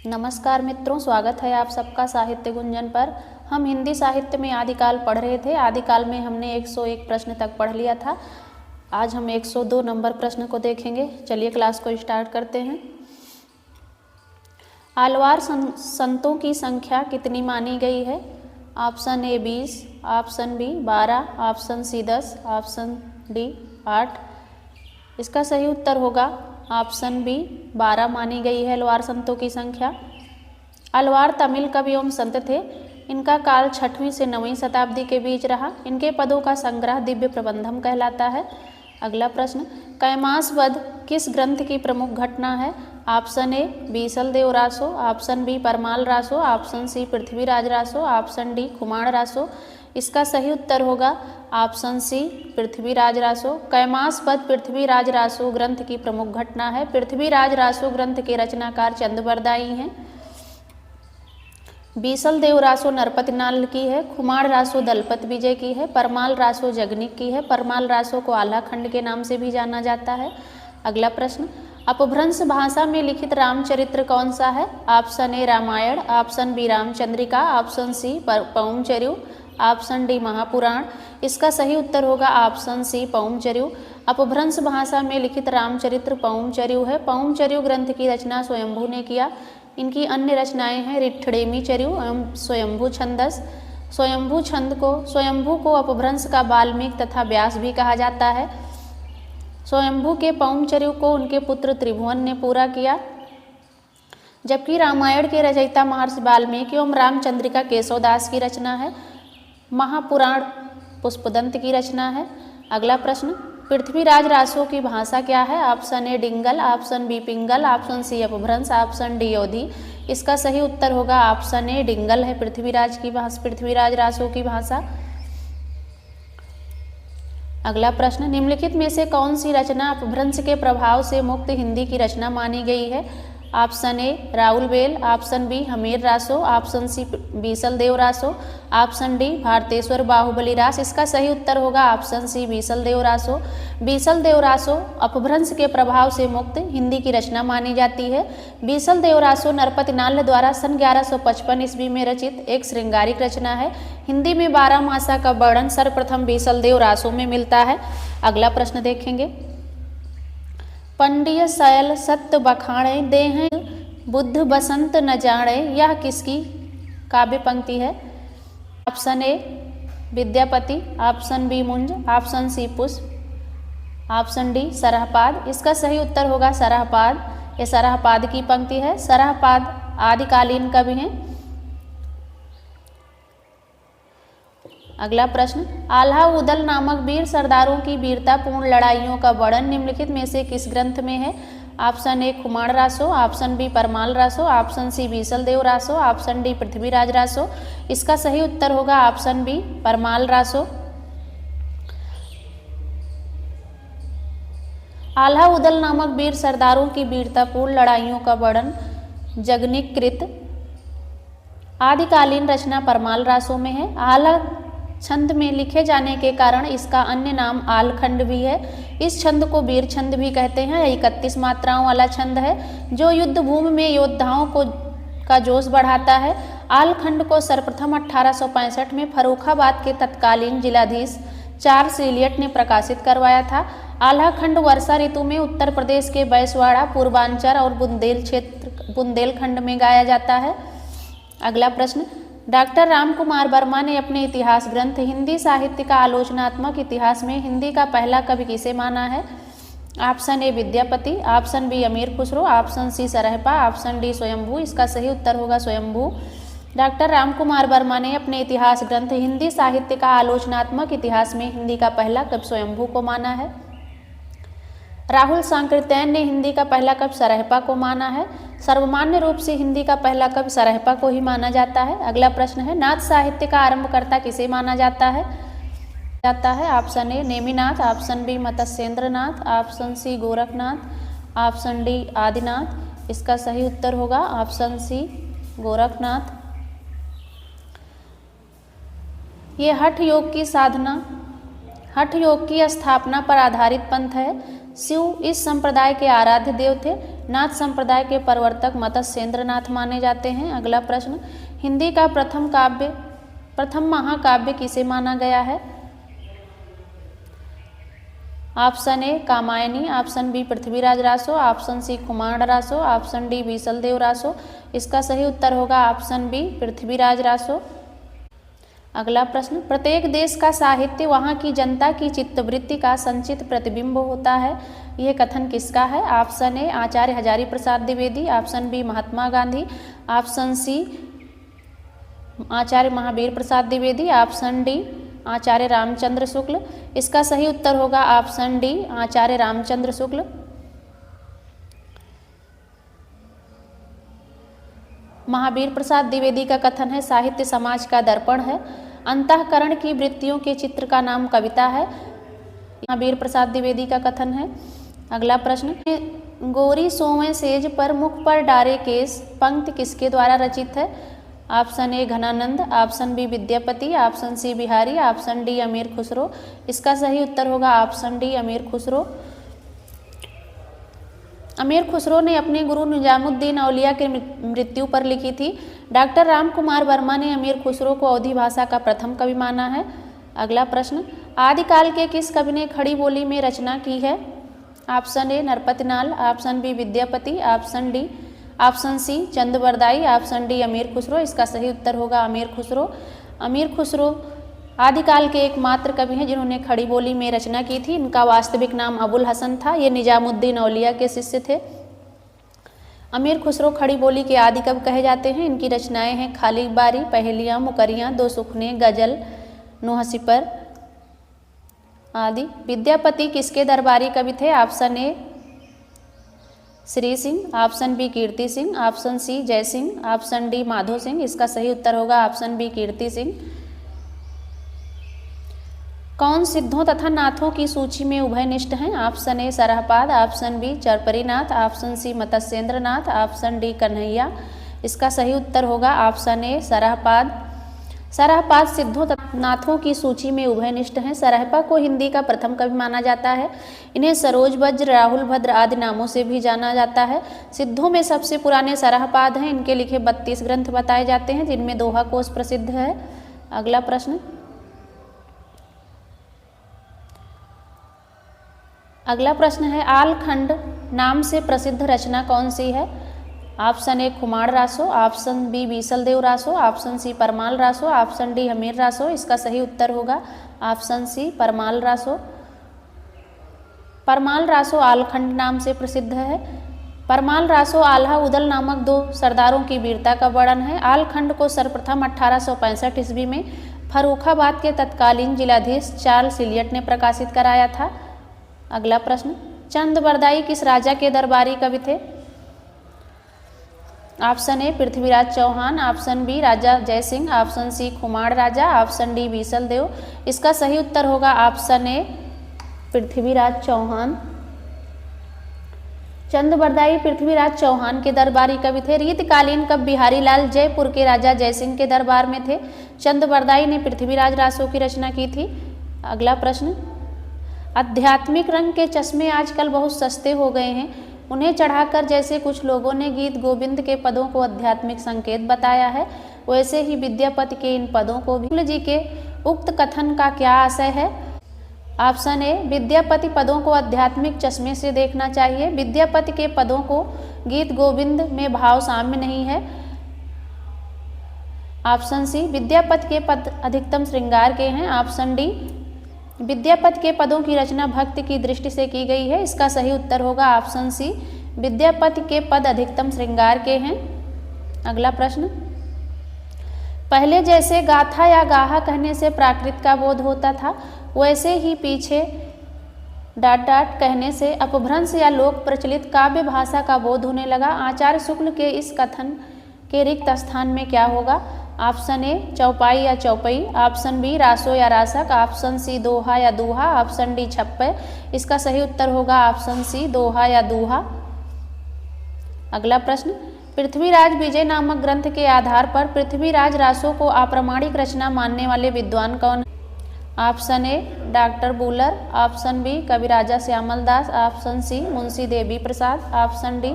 नमस्कार मित्रों, स्वागत है आप सबका साहित्य गुंजन पर। हम हिंदी साहित्य में आदिकाल पढ़ रहे थे। आदिकाल में हमने 101 प्रश्न तक पढ़ लिया था। आज हम 102 नंबर प्रश्न को देखेंगे। चलिए क्लास को स्टार्ट करते हैं। आलवार संतों की संख्या कितनी मानी गई है? Option A 20, option B 12, option C 10, option D 8। इसका सही उत्तर होगा ऑप्शन बी 12 मानी गई है अलवार संतों की संख्या। अलवार तमिल कवि एवं संत थे। इनका काल 6वीं से 9वीं शताब्दी के बीच रहा। इनके पदों का संग्रह दिव्य प्रबंधम कहलाता है। अगला प्रश्न, कैमास वध किस ग्रंथ की प्रमुख घटना है? Option A Bisal Dev Raso, option B Parmal Raso, option C Prithviraj Raso, option D Khuman Raso. इसका सही उत्तर होगा ऑप्शन सी पृथ्वीराज रासो। कैमास वध पृथ्वीराज रासो ग्रंथ की प्रमुख घटना है। पृथ्वीराज रासो ग्रंथ के रचनाकार चंदबरदाई हैं। बीसल देव रासो नरपति नाल की है। खुमाण रासो दलपत विजय की है। परमाल रासो जगनिक की है। परमाल रासो को आल्हा खंड के नाम से भी जाना जाता है। अगला प्रश्न, अपभ्रंश भाषा में लिखित रामचरित्र कौन सा है? Option A Ramayan, option B Ramchandrika, option C Paumchariu, option D Mahapuran. इसका सही उत्तर होगा ऑप्शन सी पौमचर्यु। अपभ्रंश भाषा में लिखित रामचरित्र पौमचर्यु है। पौमचर्यु ग्रंथ की रचना स्वयंभू ने किया। इनकी अन्य रचनाएं हैं रिट्ठडेमी चर्यु एवं स्वयंभू छंदस। स्वयंभू को अपभ्रंश का वाल्मीकि तथा व्यास भी कहा जाता है। स्वयंभू के पौमचर्यु को उनके पुत्र त्रिभुवन ने पूरा किया, जबकि रामायण के रचयिता महर्षि वाल्मीकि एवं रामचंद्रिका केशवदास की रचना है। महापुराण पुष्पदंत की रचना है। अगला प्रश्न, पृथ्वीराज रासो की भाषा क्या है? Option A Dingal, option B Pingal, option C Apabhramsha, option D योधी। इसका सही उत्तर होगा ऑप्शन ए डिंगल है पृथ्वीराज रासो की भाषा। अगला प्रश्न, निम्नलिखित में से कौन सी रचना अपभ्रंश के प्रभाव से मुक्त हिंदी की रचना मानी गई है? Option A Raul Bel, option B Hammir Raso, option C Bisal Dev Raso, option D Bharateshwar Bahubali Ras. इसका सही उत्तर होगा ऑप्शन सी बीसल देव रासो। बीसल देव रासो अपभ्रंश के प्रभाव से मुक्त हिंदी की रचना मानी जाती है। बीसल देव रासो नरपति नाल द्वारा सन 1155 ईस्वी में रचित एक श्रृंगारिक रचना है। हिंदी में 12 मासा का वर्णन सर्वप्रथम बीसल देव रासो में मिलता है। अगला प्रश्न देखेंगे, पंडिय शैल सत्य बखाणे देह बुद्ध बसंत न जाने, यह किसकी काव्य पंक्ति है? Option A Vidyapati, option B Munj, option C Pushp, option D Sarahapada. इसका सही उत्तर होगा सरहपाद। ये सरहपाद की पंक्ति है। सरहपाद आदिकालीन कवि हैं। अगला प्रश्न, आल्हा उदल नामक वीर सरदारों की वीरतापूर्ण लड़ाइयों का वर्णन निम्नलिखित में से किस ग्रंथ में है? Option A Khuman Raso, option B Parmal Raso, option C Bisal Dev Raso, option D Prithviraj Raso. इसका सही उत्तर होगा ऑप्शन बी परमाल रासो। आल्हा उदल नामक वीर सरदारों की वीरतापूर्ण लड़ाइयों का वर्णन जगनिक कृत आदिकालीन रचना परमाल रासो में है। आल्हा छंद में लिखे जाने के कारण इसका अन्य नाम आलखंड भी है। इस छंद को वीर छंद भी कहते हैं। 31 मात्राओं वाला छंद है जो युद्ध भूमि में योद्धाओं का जोश बढ़ाता है। आलखंड को सर्वप्रथम 1865 में फर्रुखाबाद के तत्कालीन जिलाधीश चार्ल्स इलियट ने प्रकाशित करवाया था। आल्हा खंड वर्षा ऋतु में उत्तर प्रदेश के बैसवाड़ा, पूर्वांचल और बुंदेलखंड में गाया जाता है। अगला प्रश्न, डॉक्टर रामकुमार वर्मा ने अपने इतिहास ग्रंथ हिंदी साहित्य का आलोचनात्मक इतिहास में हिंदी का पहला कवि किसे माना है? Option A Vidyapati, option B Amir Khusro, option C Sarahapa, option D Swayambhu. इसका सही उत्तर होगा स्वयंभू। डॉक्टर रामकुमार वर्मा ने अपने इतिहास ग्रंथ हिंदी साहित्य का आलोचनात्मक इतिहास में हिंदी का पहला कवि स्वयंभू को माना है। राहुल सांकृत्यायन ने हिंदी का पहला कवि सरहपा को माना है। सर्वमान्य रूप से हिंदी का पहला कवि सरहपा को ही माना जाता है। अगला प्रश्न है, नाथ साहित्य का आरंभकर्ता किसे माना जाता है? Option A Neminath, option B Matsyendra Nath, option C Gorakhnath, option D Adinath. इसका सही उत्तर होगा ऑप्शन सी गोरखनाथ। ये हठ योग की स्थापना पर आधारित पंथ है। शिव इस संप्रदाय के आराध्य देव थे। नाथ संप्रदाय के प्रवर्तक मत्स्येंद्र नाथ माने जाते हैं। अगला प्रश्न, हिंदी का प्रथम महाकाव्य किसे माना गया है? Option A Kamayani, option B Prithviraj Raso, option C Kumar Raso, option D Bisaldev Raso. इसका सही उत्तर होगा ऑप्शन बी पृथ्वीराज रासो। अगला प्रश्न, प्रत्येक देश का साहित्य वहाँ की जनता की चित्तवृत्ति का संचित प्रतिबिंब होता है, यह कथन किसका है? Option A Acharya Hazari Prasad Dwivedi, option B Mahatma Gandhi, option C Acharya Mahavir Prasad Dwivedi, option D Acharya Ramchandra Shukla. इसका सही उत्तर होगा ऑप्शन डी आचार्य रामचंद्र शुक्ल। महावीर प्रसाद द्विवेदी का कथन है साहित्य समाज का दर्पण है, अंतःकरण की वृत्तियों के चित्र का नाम कविता है। महावीर प्रसाद द्विवेदी का कथन है। अगला प्रश्न, गोरी सोवें सेज पर मुख पर डारे केस पंक्ति किसके द्वारा रचित है? Option A Ghananand, option B Vidyapati, option C Bihari, option D Amir Khusro. इसका सही उत्तर होगा ऑप्शन डी अमीर खुसरो। अमीर खुसरो ने अपने गुरु निजामुद्दीन औलिया के मृत्यु पर लिखी थी। डॉक्टर राम कुमार वर्मा ने अमीर खुसरो को अवधी भाषा का प्रथम कवि माना है। अगला प्रश्न, आदिकाल के किस कवि ने खड़ी बोली में रचना की है? Option A Narpatinal, option B Vidyapati, option C Chandbardai, option D Amir Khusro. इसका सही उत्तर होगा अमीर खुसरो। अमीर खुसरो आदिकाल के एकमात्र कवि हैं जिन्होंने खड़ी बोली में रचना की थी। इनका वास्तविक नाम अबुल हसन था। ये निजामुद्दीन औलिया के शिष्य थे। अमीर खुसरो खड़ी बोली के आदि कवि कहे जाते हैं। इनकी रचनाएं हैं खाली बारी, पहेलियाँ, मुकरियाँ, दो सुखने, गजल, नोहसिपर आदि। विद्यापति किसके दरबारी कवि थे? Option A Shri Singh, option B Kirti Singh, option C Jai Singh, option D Madho Singh. इसका सही उत्तर होगा ऑप्शन बी कीर्ति सिंह। कौन सिद्धों तथा नाथों की सूची में उभयनिष्ठ हैं? Option A Sarahpad, option B Charparinath, option C Matsyendra Nath, option D Kanhaiya. इसका सही उत्तर होगा ऑप्शन ए सरहपाद। सरहपाद सिद्धों तथा नाथों की सूची में उभयनिष्ठ हैं। सरहपा को हिंदी का प्रथम कवि माना जाता है। इन्हें सरोज वज्र, राहुल भद्र आदि नामों से भी जाना जाता है। सिद्धों में सबसे पुराने सरहपाद हैं। इनके लिखे 32 ग्रंथ बताए जाते हैं जिनमें दोहा कोश प्रसिद्ध है। अगला प्रश्न, है आलखंड नाम से प्रसिद्ध रचना कौन सी है? Option A Kumar Raso, option B Bisaldev Raso, option C Parmal Raso, option D Hammir Raso. इसका सही उत्तर होगा ऑप्शन सी परमाल रासो। परमाल रासो आलखंड नाम से प्रसिद्ध है। परमाल रासो आल्हा उदल नामक 2 सरदारों की वीरता का वर्णन है। आलखंड को सर्वप्रथम 1865 ईस्वी में फर्रुखाबाद के तत्कालीन जिलाधीश चार्ल्स इलियट ने प्रकाशित कराया था। अगला प्रश्न, चंदबरदाई किस राजा के दरबारी कवि थे? Option A Prithviraj Chauhan, option B Raja Jaisingh, option C Kumar Raja, option D Bisaldev. इसका सही उत्तर होगा ऑप्शन ए पृथ्वीराज चौहान। चंदबरदाई पृथ्वीराज चौहान के दरबारी कवि थे। रीतकालीन कवि बिहारी लाल जयपुर के राजा जयसिंह के दरबार में थे। चंदबरदाई ने पृथ्वीराज रासो की रचना की थी। अगला प्रश्न, आध्यात्मिक रंग के चश्मे आजकल बहुत सस्ते हो गए हैं। उन्हें चढ़ाकर जैसे कुछ लोगों ने गीत गोविंद के पदों को आध्यात्मिक संकेत बताया है, वैसे ही विद्यापति के इन पदों को भी। शुक्ल जी के उक्त कथन का क्या आशय है? ऑप्शन ए विद्यापति पदों को आध्यात्मिक चश्मे से देखना चाहिए। विद्यापति के पदों को गीत गोविंद में भाव साम्य नहीं है। ऑप्शन सी विद्यापति के पद अधिकतम श्रृंगार के हैं। ऑप्शन डी विद्यापति के पदों की रचना भक्ति की दृष्टि से की गई है। इसका सही उत्तर होगा ऑप्शन सी विद्यापति के पद अधिकतम श्रृंगार के हैं। अगला प्रश्न, पहले जैसे गाथा या गाहा कहने से प्राकृत का बोध होता था, वैसे ही पीछे डाट डाट कहने से अपभ्रंश या लोक प्रचलित काव्य भाषा का बोध होने लगा। आचार्य शुक्ल के इस कथन के रिक्त स्थान में क्या होगा? ऑप्शन ए चौपाई या चौपई, ऑप्शन बी रासो या रासक, ऑप्शन सी दोहा या दूहा, ऑप्शन डी छप्पे। इसका सही उत्तर होगा ऑप्शन सी दोहा या दूहा। अगला प्रश्न, पृथ्वीराज विजय नामक ग्रंथ के आधार पर पृथ्वीराज रासो को अप्रामाणिक रचना मानने वाले विद्वान कौन? Option A doctor Buhler, option B Kaviraja Shyamal Das, option C Munshi Devi Prasad, option D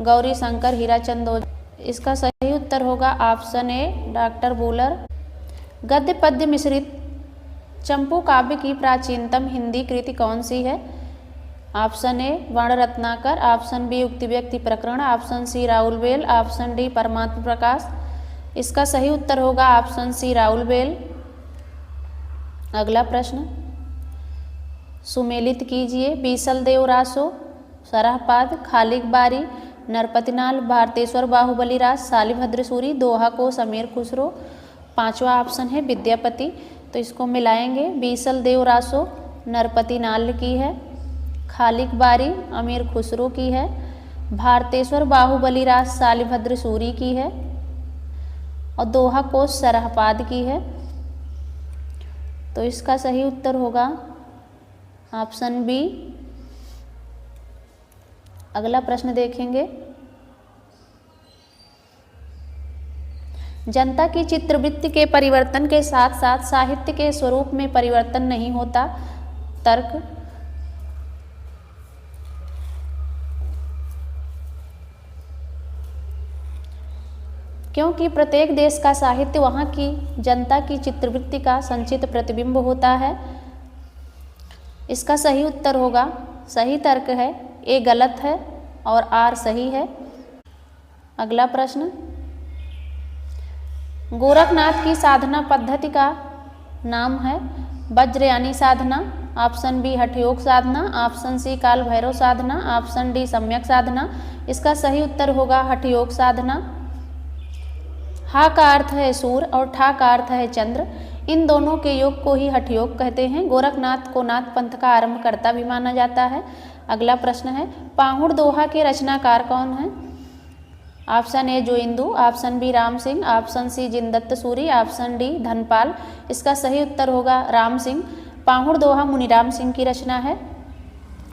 Gauri Shankar Hirachand Ojha. इसका सही उत्तर होगा ऑप्शन ए डॉक्टर बूलर। गद्य पद्य मिश्रित चंपू काव्य की प्राचीनतम हिंदी कृति कौन सी है? ऑप्शन ए वर्ण Ratnakar, option B Ukti Vyakti Prakaran, option C Raul Bel, option D Paramatm Prakash. इसका सही उत्तर होगा ऑप्शन सी राउल बेल। अगला प्रश्न सुमेलित कीजिए। बीसल देव रासो, सरहपाद, खालिक बारी, नरपतिनाल, भारतेश्वर बाहुबली रास, शालिभद्र सूरी, दोहा कोश, अमीर खुसरो। पांचवा ऑप्शन है विद्यापति। तो इसको मिलाएंगे। बीसल देव रासो नरपतिनाल की है, खालिक बारी अमीर खुसरो की है, भारतेश्वर बाहुबली रास शालिभद्र सूरी की है और दोहा कोश सरहपाद की है। तो इसका सही उत्तर होगा ऑप्शन बी। अगला प्रश्न देखेंगे। जनता की चित्रवृत्ति के परिवर्तन के साथ साथ साहित्य के स्वरूप में परिवर्तन नहीं होता। तर्क। क्योंकि प्रत्येक देश का साहित्य वहाँ की जनता की चित्रवृत्ति का संचित प्रतिबिंब होता है। इसका सही उत्तर होगा, सही तर्क है ए गलत है और आर सही है। अगला प्रश्न गोरखनाथ की साधना पद्धति का नाम है वज्रयानी साधना, ऑप्शन बी हठयोग साधना, ऑप्शन सी काल भैरव साधना, ऑप्शन डी सम्यक साधना। इसका सही उत्तर होगा हठयोग साधना। हा का अर्थ है सूर्य और ठा का अर्थ है चंद्र। इन दोनों के योग को ही हठयोग कहते हैं। गोरखनाथ को नाथ पंथ का आरंभकर्ता भी माना जाता है। अगला प्रश्न है पाहुड़ दोहा के रचनाकार कौन है? Option A Joindu, option B Ram Singh, option C Jindatt Suri, option D Dhanpal. इसका सही उत्तर होगा राम सिंह। पाहुड़ दोहा मुनिराम सिंह की रचना है।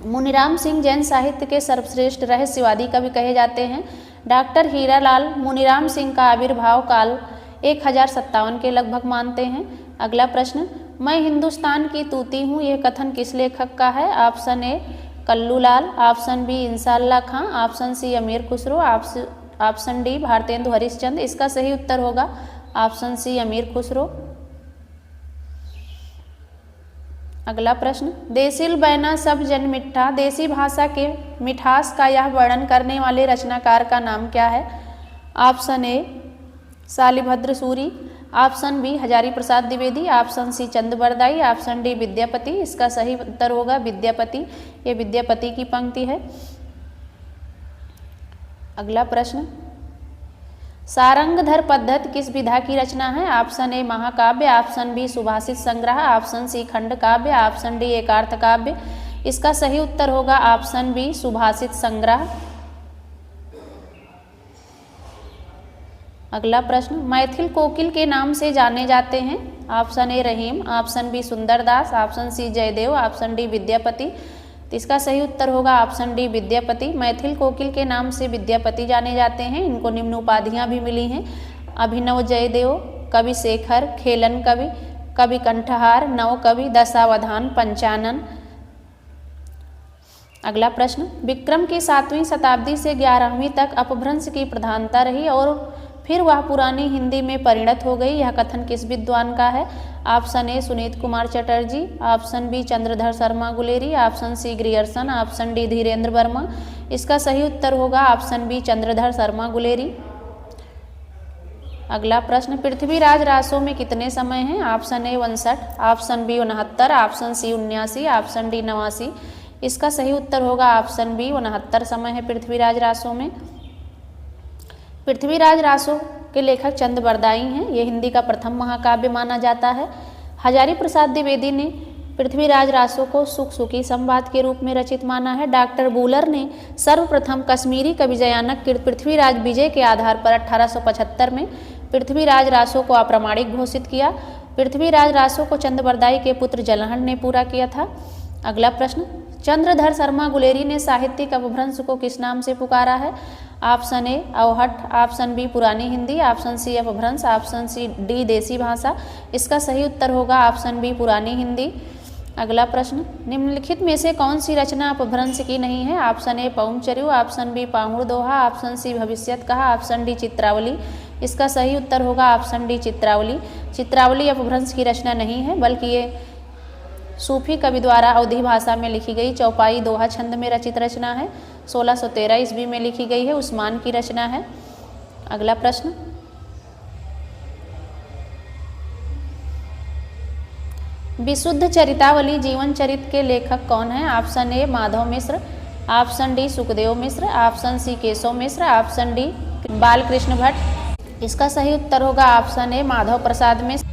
मुनिराम सिंह जैन साहित्य के सर्वश्रेष्ठ रहस्यवादी कवि कहे जाते हैं। डॉक्टर हीरालाल मुनिराम सिंह का आविर्भाव काल 1057 के लगभग मानते हैं। अगला प्रश्न मैं हिंदुस्तान की तूती हूँ यह कथन किस लेखक का है? Option A Kallulal, option B Inshallah Khan, option C Amir Khusro, option D Bharatendu Harishchandra. इसका सही उत्तर होगा ऑप्शन सी अमीर खुसरो। अगला प्रश्न देसिल बैना सब जन मिठा, देसी भाषा के मिठास का यह वर्णन करने वाले रचनाकार का नाम क्या है? Option A Shalibhadra Suri, option B Hazari Prasad Dwivedi, option C Chand Bardai, option D Vidyapati. इसका सही उत्तर होगा विद्यापति। ये विद्यापति की पंक्ति है। अगला प्रश्न सारंगधर पद्धति किस विधा की रचना है? ऑप्शन ए महाकाव्य, ऑप्शन बी सुभाषित संग्रह, ऑप्शन सी खंड काव्य, ऑप्शन डी एकार्थ काव्य। इसका सही उत्तर होगा ऑप्शन बी सुभाषित संग्रह। अगला प्रश्न मैथिल कोकिल के नाम से जाने जाते हैं। Option A Rahim, option B Sundardas, option C Jaidev, option D Vidyapati. तो इसका सही उत्तर होगा ऑप्शन डी विद्यापति। मैथिल कोकिल के नाम से विद्यापति जाने जाते हैं। इनको निम्न उपाधियां भी मिली हैं अभिनव जयदेव, कवि शेखर, खेलन कवि, कवि कंठहार, नव कवि, दशावधान, पंचानन। अगला प्रश्न विक्रम की 7वीं शताब्दी से 11वीं तक अपभ्रंश की प्रधानता रही और फिर वह पुरानी हिंदी में परिणत हो गई। यह कथन किस विद्वान का है? Option A Sunit Kumar Chatterji, option B Chandradhar Sharma Guleri, option C Grierson, option D Dhirendra Verma. इसका सही उत्तर होगा ऑप्शन बी चंद्रधर शर्मा गुलेरी। अगला प्रश्न पृथ्वीराज रासों में कितने समय हैं? Option A 59, option B 69, option C 79, option D 89। इसका सही उत्तर होगा ऑप्शन बी 69 समय है पृथ्वीराज रासों में। पृथ्वीराज रासों के लेखक चंद बरदाई हैं। ये हिंदी का प्रथम महाकाव्य माना जाता है। हजारी प्रसाद द्विवेदी ने पृथ्वीराज रासों को सुख सुखी संवाद के रूप में रचित माना है। डॉक्टर बूलर ने सर्वप्रथम कश्मीरी कवि जयानक कृत पृथ्वीराज विजय के आधार पर 1875 में पृथ्वीराज रासों को अप्रामाणिक घोषित किया। पृथ्वीराज रासों को चंद बरदाई के पुत्र जलहन ने पूरा किया था। अगला प्रश्न चंद्रधर शर्मा गुलेरी ने साहित्यिक अपभ्रंश को किस नाम से पुकारा है? ऑप्शन ए अवहट, ऑप्शन बी पुरानी Hindi, option C Apabhramsha, option C D देसी भाषा। इसका सही उत्तर होगा ऑप्शन बी पुरानी हिंदी। अगला प्रश्न, निम्नलिखित में से कौन सी रचना अपभ्रंश की नहीं है? Option A Paumchariu, option B Pahud Doha, option C Bhavishyat Kaha, option D चित्रावली। इसका सही उत्तर होगा ऑप्शन डी चित्रावली। चित्रावली अपभ्रंश की रचना नहीं है, बल्कि ये सूफी कवि द्वारा अवधी भाषा में लिखी गई चौपाई दोहा छंद में रचित रचना है। 1613 ईस्वी में लिखी गई है, उस्मान की रचना है। अगला प्रश्न, विशुद्ध चरितावली जीवन चरित के लेखक कौन है? Option A Madhav Mishra, option D Sukhdev Mishra, option C Keshav Mishra, option D Balkrishna Bhatt. इसका सही उत्तर होगा ऑप्शन ए माधव प्रसाद मिश्र।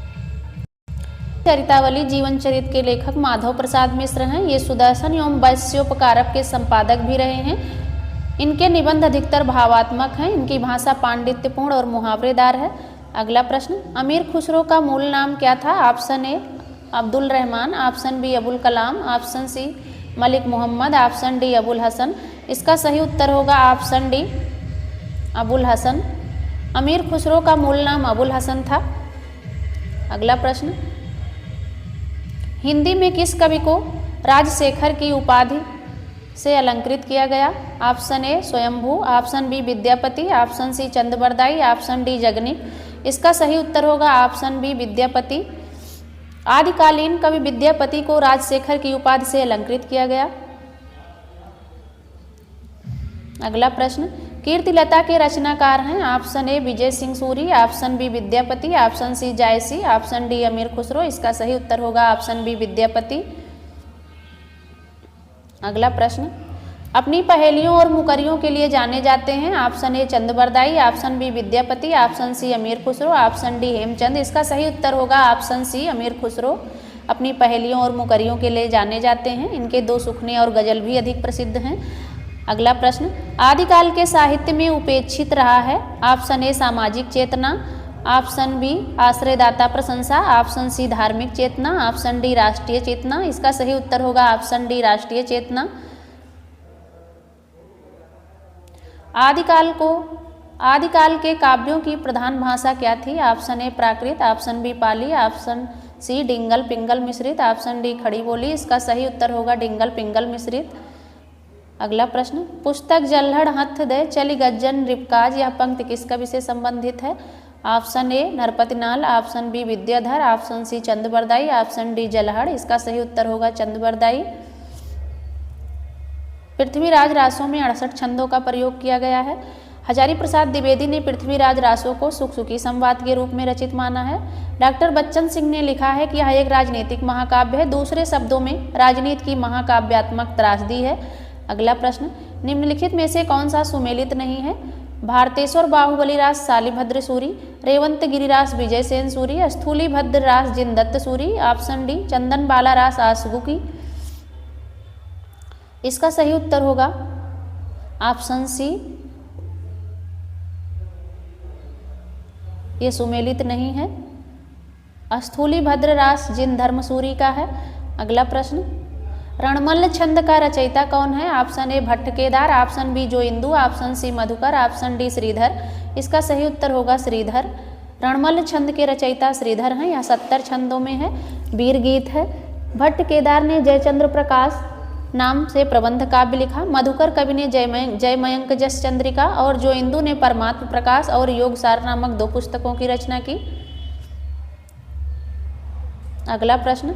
चरितावली जीवन चरित के लेखक माधव प्रसाद मिश्र हैं। ये सुदर्शन एवं वैश्योपकारक के संपादक भी रहे हैं। इनके निबंध अधिकतर भावात्मक हैं। इनकी भाषा पांडित्यपूर्ण और मुहावरेदार है। अगला प्रश्न, अमीर खुसरो का मूल नाम क्या था? Option A Abdul Rahman, option B Abul Kalam, option C Malik Mohammad, option D Abul Hasan. इसका सही उत्तर होगा ऑप्शन डी अबुल हसन। अमीर खुसरो का मूल नाम अबुल हसन था। अगला प्रश्न, हिंदी में किस कवि को राजशेखर की उपाधि से अलंकृत किया गया? Option A Swayambhu, option B Vidyapati, option C Chandbardai, option D Jagnik. इसका सही उत्तर होगा ऑप्शन बी विद्यापति। आदिकालीन कवि विद्यापति को राजशेखर की उपाधि से अलंकृत किया गया। अगला प्रश्न, कीर्तिलता के रचनाकार हैं? Option A Vijay Singh Suri, option B Vidyapati, option C Jayasi, option D Amir Khusro. इसका सही उत्तर होगा ऑप्शन बी विद्यापति। अगला प्रश्न, अपनी पहेलियों और मुकरियों के लिए जाने जाते हैं? Option A Chandbardai, option B Vidyapati, option C Amir Khusro, option D Hemchand. इसका सही उत्तर होगा ऑप्शन सी अमीर खुसरो। अपनी पहेलियों और मुकरियों के लिए जाने जाते हैं। इनके 2 सुखने और गजल भी अधिक प्रसिद्ध हैं। अगला प्रश्न, आदिकाल के साहित्य में उपेक्षित रहा है? ऑप्शन ए सामाजिक चेतना, ऑप्शन बी आश्रयदाता प्रशंसा, ऑप्शन सी धार्मिक चेतना, ऑप्शन डी राष्ट्रीय चेतना। इसका सही उत्तर होगा ऑप्शन डी राष्ट्रीय चेतना। आदिकाल के काव्यों की प्रधान भाषा क्या थी? Option A Prakrit, option B Pali, option C Dingal Pingal मिश्रित, ऑप्शन डी खड़ी बोली। इसका सही उत्तर होगा डिंगल पिंगल मिश्रित। अगला प्रश्न, पुस्तक जल्हड़ हथ दे चली गज्जन रिपकाज, यह पंक्ति किस कवि से संबंधित है? Option A Narpatinal, option B Vidyadhar, option C Chandbardai, option D Jalhad. इसका सही उत्तर होगा चंदबरदाई। पृथ्वीराज रासों में 68 छंदों का प्रयोग किया गया है। हजारी प्रसाद द्विवेदी ने पृथ्वीराज रासों को सुख सुखी संवाद के रूप में रचित माना है। डॉक्टर बच्चन सिंह ने लिखा है कि यह एक राजनीतिक महाकाव्य है। दूसरे शब्दों में राजनीति की महाकाव्यात्मक त्रासदी है। अगला प्रश्न, निम्नलिखित में से कौन सा सुमेलित नहीं है? भारतेश्वर बाहुबली रास शालिभद्र सूरी, रेवंत गिरिरास विजय सेन सूरी, स्थूली भद्र रास जिनदत्त सूरी, ऑप्शन डी चंदन बाला रास आसगुकी। इसका सही उत्तर होगा ऑप्शन सी, ये सुमेलित नहीं है। स्थूली भद्र रास जिन धर्मसूरी का है। अगला प्रश्न, रणमल्ल छंद का रचयिता कौन है? Option A Bhatt Kedar, option B Jo Indu, option C Madhukar, option D Shridhar. इसका सही उत्तर होगा श्रीधर। रणमल्ल छंद के रचयिता श्रीधर हैं। यह 70 छंदों में है, वीर गीत है। भट्ट केदार ने जयचंद्र प्रकाश नाम से प्रबंध काव्य लिखा। मधुकर कवि ने जयमयंक जस चंद्रिका और जो इंदु ने परमात्म प्रकाश और योगसार नामक 2 पुस्तकों की रचना की। अगला प्रश्न,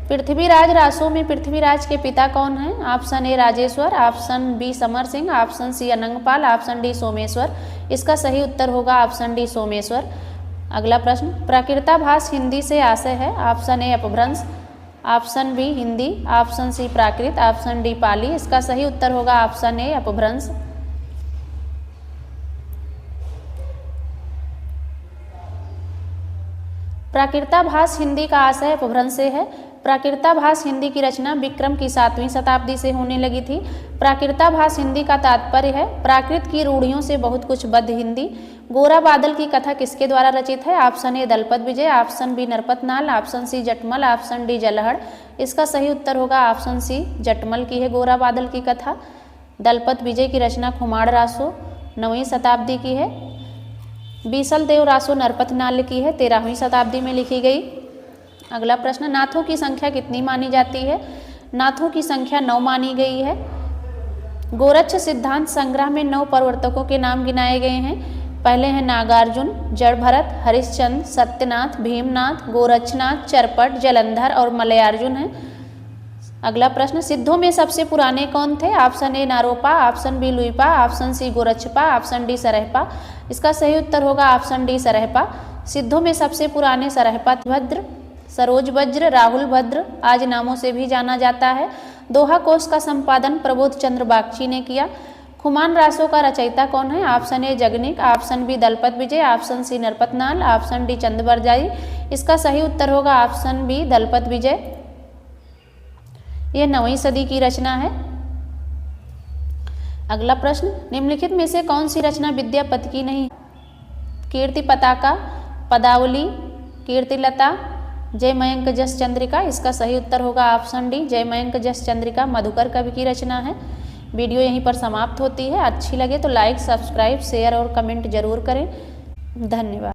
पृथ्वीराज रासों में पृथ्वीराज के पिता कौन हैं? Option A Rajeshwar, option B Samar Singh, option C Anangpal, option D Someshwar. इसका सही उत्तर होगा ऑप्शन डी सोमेश्वर। अगला प्रश्न, प्राकृताभास हिंदी से आशय है? Option A Apabhramsha, option B Hindi, option C Prakrit, option D Pali. इसका सही उत्तर होगा ऑप्शन ए अपभ्रंश। प्राकृताभास हिंदी का आशय अपभ्रंश से है। प्राकृताभास हिंदी की रचना विक्रम की 7वीं शताब्दी से होने लगी थी। प्राकृताभास हिंदी का तात्पर्य है प्राकृत की रूढ़ियों से बहुत कुछ बद्ध हिंदी। गोरा बादल की कथा किसके द्वारा रचित है? Option A Dalpat Vijay, option B Narpatnal, option C Jatmal, option D Jalhad. इसका सही उत्तर होगा ऑप्शन सी जटमल की है गोरा बादल की कथा। दलपत विजय की रचना खुमाड़ रासो 9वीं शताब्दी की है। बीसल देव रासो नरपतनाल की है, 13वीं शताब्दी में लिखी गई। अगला प्रश्न, नाथों की संख्या कितनी मानी जाती है? नाथों की संख्या 9 मानी गई है। गोरक्ष सिद्धांत संग्रह में 9 प्रवर्तकों के नाम गिनाए गए हैं। पहले हैं नागार्जुन, जड़भरत, हरिश्चंद्र, सत्यनाथ, भीमनाथ, गोरक्षनाथ, चरपट, जलंधर और मलयार्जुन है। अगला प्रश्न, सिद्धों में सबसे पुराने कौन थे? Option A Naropa, option B Luipa, option C Gorakshapa, option D Sarahapa. इसका सही उत्तर होगा ऑप्शन डी सरहपा। सिद्धों में सबसे पुराने सरहपा भद्र, सरोज वज्र, राहुल भद्र आज नामों से भी जाना जाता है। दोहा कोश का संपादन प्रबोध चंद्र बागची ने किया। खुमान रासों का रचयिता कौन है? Option A Jagnik, option B Dalpat Vijay, option C Narpatnal, option D Chandrabarjai. इसका सही उत्तर होगा ऑप्शन बी दलपत विजय। यह 9वीं सदी की रचना है। अगला प्रश्न, निम्नलिखित में से कौन सी रचना विद्यापति की नहीं? कीर्ति पताका, पदावली, कीर्तिलता, जयमयंक जस चंद्रिका। इसका सही उत्तर होगा ऑप्शन डी जयमयंक जस चंद्रिका मधुकर कवि की रचना है। वीडियो यहीं पर समाप्त होती है। अच्छी लगे तो लाइक, सब्सक्राइब, शेयर और कमेंट जरूर करें। धन्यवाद।